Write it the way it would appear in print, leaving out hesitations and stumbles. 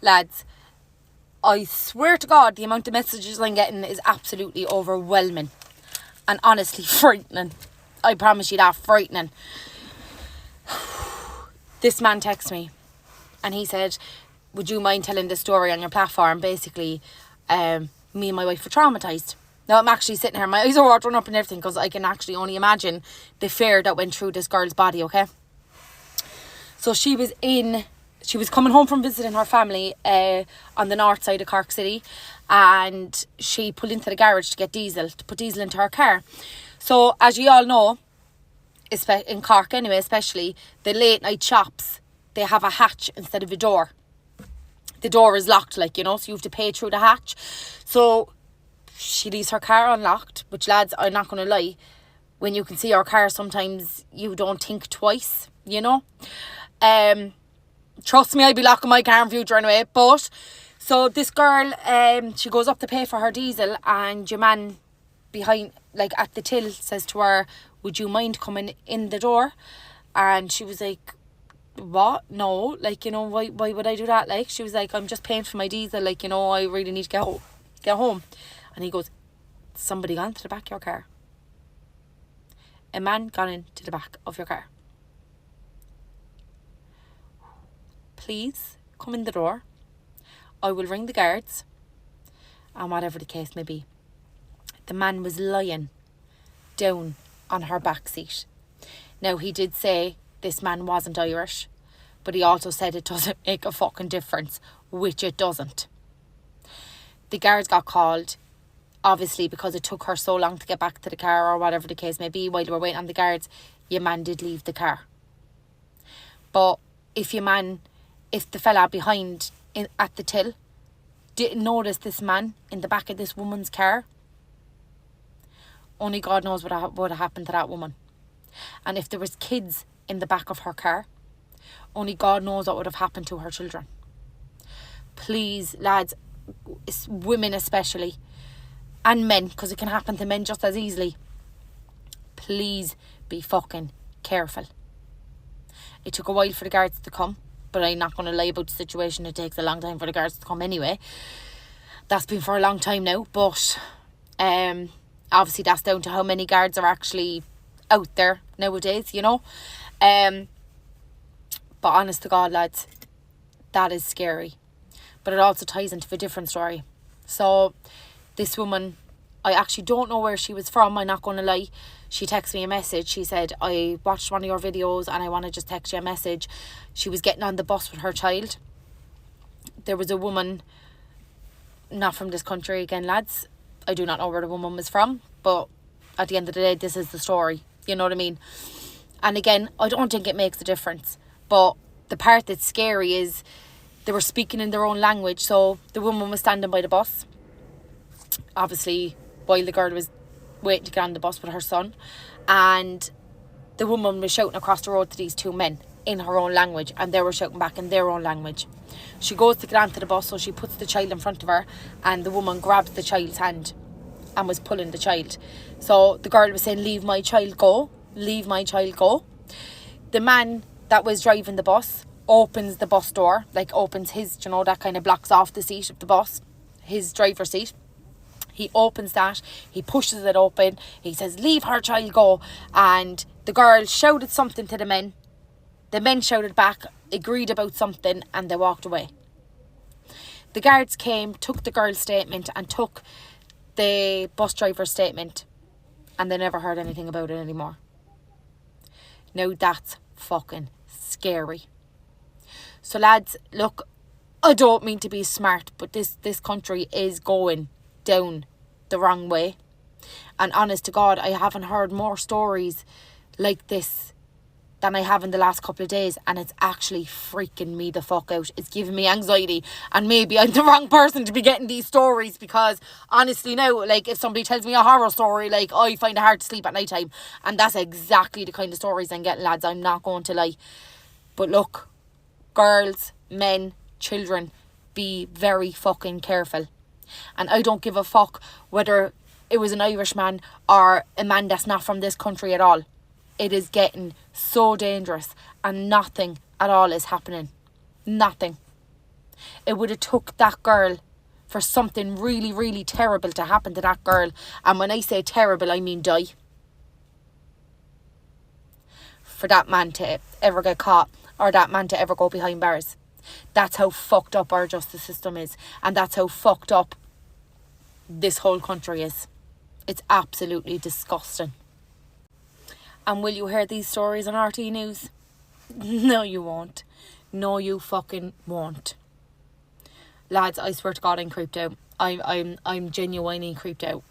lads, I swear to God, the amount of messages I'm getting is absolutely overwhelming. And honestly, frightening. I promise you that, frightening. This man texted me and he said, would you mind telling this story on your platform? Basically, me and my wife were traumatised. Now I'm actually sitting here, my eyes are watering up and everything, because I can actually only imagine the fear that went through this girl's body, okay? So she was coming home from visiting her family on the north side of Cork City, and she pulled into the garage to get diesel, to put diesel into her car. So as you all know, in Cork anyway, especially, the late night shops, they have a hatch instead of a door. The door is locked, like, you know, so you have to pay through the hatch. So she leaves her car unlocked, which, lads, I'm not going to lie, when you can see your car, sometimes you don't think twice, you know. Trust me, I'd be locking my car in future anyway. But so this girl, she goes up to pay for her diesel, and your man behind, like at the till, says to her, would you mind coming in the door? And she was like, what? No, like, you know, why would I do that? Like, she was like, I'm just paying for my diesel, like, you know, I really need to get home. And he goes, somebody gone to the back of your car. A man gone into the back of your car. Please come in the door. I will ring the guards, and whatever the case may be. The man was lying down on her back seat. Now, he did say this man wasn't Irish, but he also said it doesn't make a fucking difference, which it doesn't. The guards got called, obviously, because it took her so long to get back to the car, or whatever the case may be. While you were waiting on the guards, your man did leave the car. But if the fella behind at the till didn't notice this man in the back of this woman's car, only God knows what would have happened to that woman. And if there was kids in the back of her car, only God knows what would have happened to her children. Please, lads, women especially, and men, because it can happen to men just as easily, please be fucking careful. It took a while for the guards to come, but I'm not going to lie about the situation. It takes a long time for the guards to come anyway. That's been for a long time now, but obviously that's down to how many guards are actually out there nowadays, you know. But honest to God, lads, that is scary. But it also ties into a different story. So this woman, I actually don't know where she was from, I'm not going to lie. She texted me a message. She said, I watched one of your videos and I want to just text you a message. She was getting on the bus with her child. There was a woman, not from this country again, lads. I do not know where the woman was from, but at the end of the day, this is the story. You know what I mean? And again, I don't think it makes a difference. But the part that's scary is they were speaking in their own language. So the woman was standing by the bus, obviously, while the girl was waiting to get on the bus with her son, and the woman was shouting across the road to these two men in her own language, and they were shouting back in their own language. She goes to get onto the bus, so she puts the child in front of her, and the woman grabs the child's hand and was pulling the child. So the girl was saying, leave my child go, leave my child go. The man that was driving the bus opens the bus door, like opens his, you know, that kind of blocks off the seat of the bus, his driver's seat. He opens that, he pushes it open, he says, leave her child go. And the girl shouted something to the men. The men shouted back, agreed about something, and they walked away. The guards came, took the girl's statement and took the bus driver's statement, and they never heard anything about it anymore. Now that's fucking scary. So lads, look, I don't mean to be smart, but this country is going down the wrong way. And honest to God, I haven't heard more stories like this than I have in the last couple of days, and it's actually freaking me the fuck out. It's giving me anxiety, and maybe I'm the wrong person to be getting these stories, because honestly now, like, if somebody tells me a horror story, like, I find it hard to sleep at night time, and that's exactly the kind of stories I'm getting, lads. I'm not going to lie. But look, girls, men, children, be very fucking careful. And I don't give a fuck whether it was an Irishman or a man that's not from this country at all. It is getting so dangerous, and nothing at all is happening. Nothing. It would have took that girl for something really, really terrible to happen to that girl. And when I say terrible, I mean die. For that man to ever get caught, or that man to ever go behind bars. That's how fucked up our justice system is. And that's how fucked up this whole country is. It's absolutely disgusting. And will you hear these stories on RT News? No, you won't. No, you fucking won't. Lads, I swear to God, I'm creeped out. I'm genuinely creeped out.